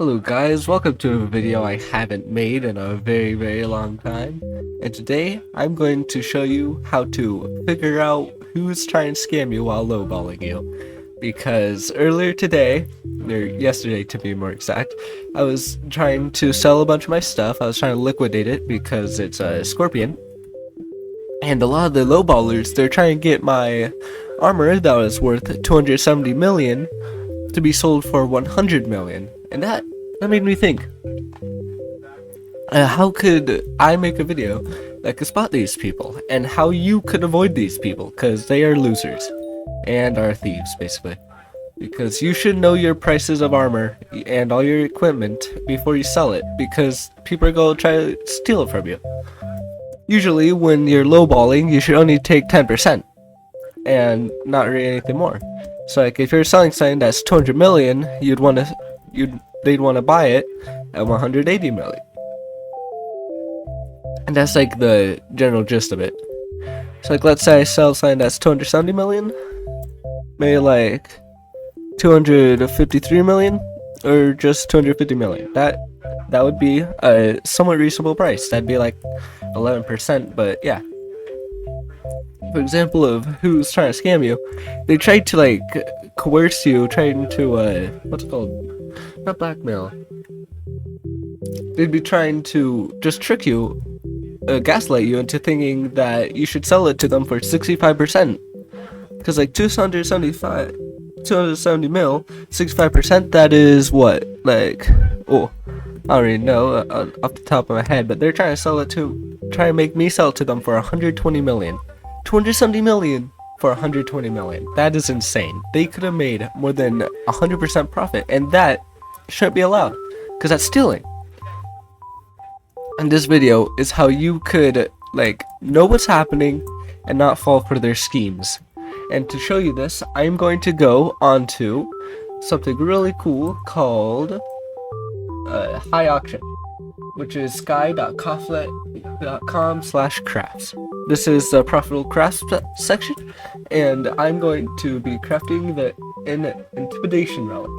Hello guys, welcome to a video I haven't made in a very long time, and today I'm going to show you how to figure out who's trying to scam you while lowballing you. Because earlier today, or yesterday to be more exact, I was trying to sell a bunch of my stuff. I was trying to liquidate it because it's a scorpion, and a lot of the lowballers, they're trying to get my armor that was worth 270 million to be sold for 100 million. And that made me think, how could I make a video that could spot these people, and how you could avoid these people, because they are losers and are thieves basically. Because you should know your prices of armor and all your equipment before you sell it, because people are going to try to steal it from you. Usually when you're lowballing, you should only take 10% and not really anything more. So like if you're selling something that's 200 million, they'd want to buy it at 180 million. And that's like the general gist of it. So like let's say I sell something that's 270 million, maybe like 253 million, or just 250 million. That would be a somewhat reasonable price. That'd be like 11%, but yeah. For example of who's trying to scam you, they tried to like coerce you, trying to what's it called? Not blackmail. They'd be trying to just trick you, gaslight you into thinking that you should sell it to them for 65%. Because like 270 mil, 65%, that is what? Like, oh, I don't really know off the top of my head, but they're trying to make me sell it to them for 120 million. 270 million for 120 million. That is insane. They could have made more than 100% profit, and that shouldn't be allowed, because that's stealing. And this video is how you could like know what's happening and not fall for their schemes. And to show you this, I'm going to go onto something really cool called High Auction, which is sky.coflet.com/crafts. This is the profitable crafts section, and I'm going to be crafting the intimidation relic.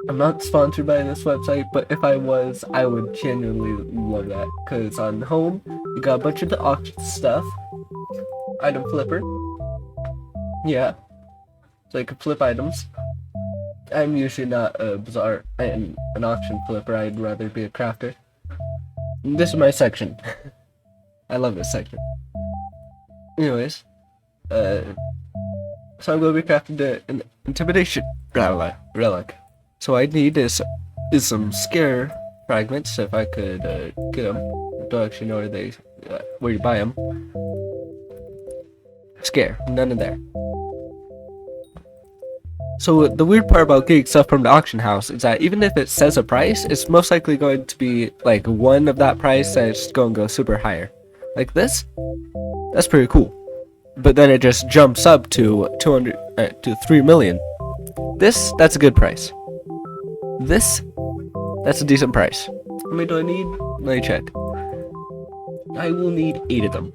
I'm not sponsored by this website, but if I was, I would genuinely love that, because on home, you got a bunch of the auction stuff, item flipper, yeah, so you can flip items. I'm usually not a bazaar and an auction flipper. I'd rather be a crafter. And this is my section. I love this section. Anyways, so I'm going to be crafting the intimidation relic. So I need is some scare fragments. If I could get them. I don't actually know where you buy them. Scare, none in there. So the weird part about getting stuff from the auction house is that even if it says a price, it's most likely going to be like one of that price, and it's going to go super higher. Like this, that's pretty cool. But then it just jumps up to 3 million. That's a good price. That's a decent price. How many do I need? Let me check. I will need 8 of them.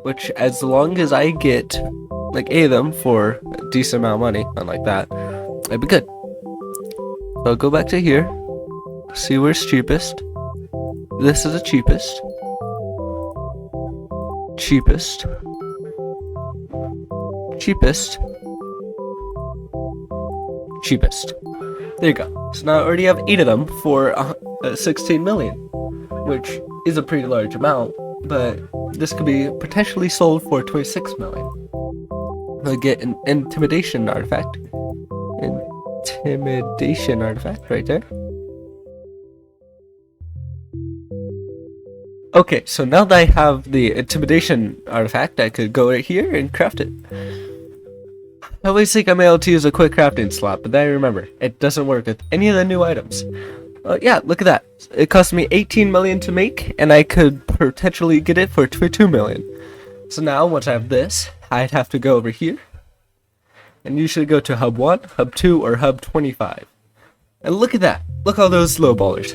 Which, as long as I get like 8 of them for a decent amount of money, unlike that, it'd be good. So I'll go back to here, see where's cheapest. This is the cheapest. Cheapest. There you go. So now I already have 8 of them for 16 million, which is a pretty large amount, but this could be potentially sold for 26 million. I'll get an intimidation artifact. Intimidation artifact right there. Okay, so now that I have the intimidation artifact, I could go right here and craft it. I always think I'm able to use a quick crafting slot, but then I remember, it doesn't work with any of the new items. Yeah, look at that. It cost me 18 million to make, and I could potentially get it for 2 million. So now, once I have this, I'd have to go over here, and usually go to hub 1, hub 2, or hub 25. And look at that. Look at all those lowballers.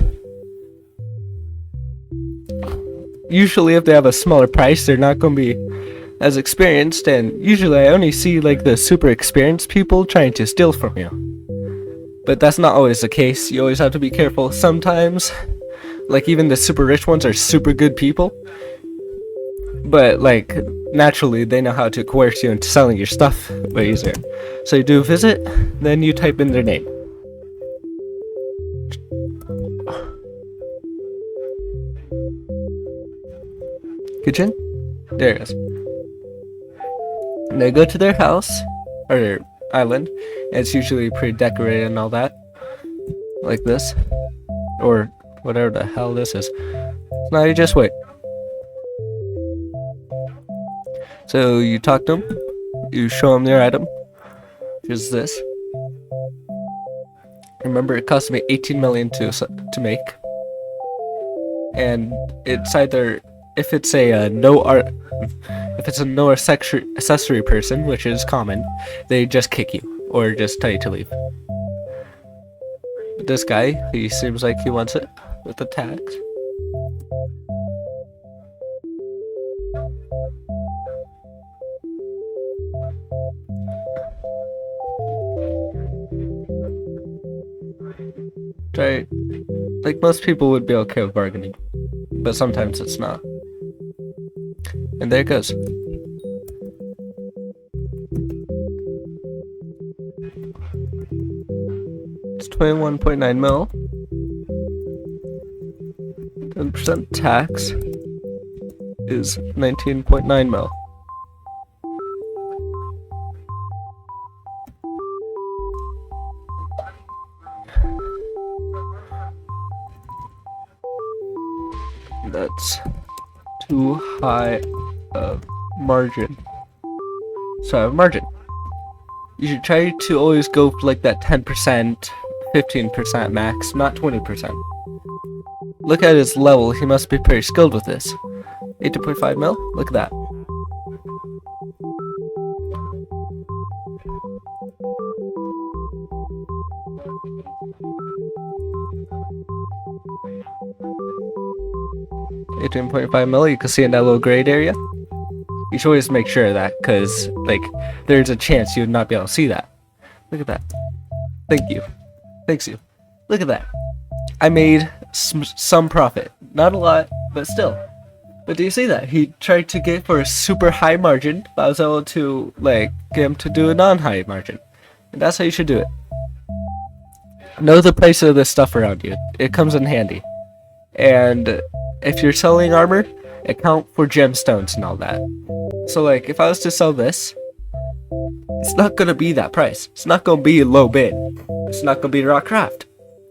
Usually if they have a smaller price, they're not going to be as experienced, and usually I only see like the super experienced people trying to steal from you. But that's not always the case. You always have to be careful. Sometimes, like, even the super rich ones are super good people, but like naturally they know how to coerce you into selling your stuff way easier. So you do a visit, then you type in their name. Kitchen? There it is. And they go to their house, or their island, and it's usually pretty decorated and all that. Like this. Or whatever the hell this is. So now you just wait. So you talk to them, you show them their item, which is this. Remember, it cost me 18 million to make. And it's either, if it's a no accessory person, which is common, they just kick you or just tell you to leave. But this guy, he seems like he wants it with the tags. Try, like, most people would be okay with bargaining, but sometimes it's not. And there it goes. It's 21.9 mil. 10% tax is 19.9 mil. That's too high of margin. So I have margin. You should try to always go for like that 10%, 15% max, not 20%. Look at his level, he must be pretty skilled with this. 18.5 mil? Look at that. $18.5 mil, you can see in that little grayed area. You should always make sure of that, because, like, there's a chance you would not be able to see that. Look at that. Thank you. Thanks you. Look at that. I made some profit. Not a lot, but still. But do you see that? He tried to get for a super high margin, but I was able to, like, get him to do a non-high margin. And that's how you should do it. Know the price of this stuff around you. It comes in handy. And if you're selling armor, account for gemstones and all that. So, like, if I was to sell this, it's not gonna be that price. It's not gonna be a low bid. It's not gonna be Rockcraft,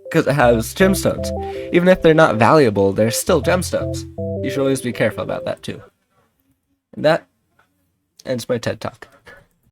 because it has gemstones. Even if they're not valuable, they're still gemstones. You should always be careful about that too. And that ends my TED Talk.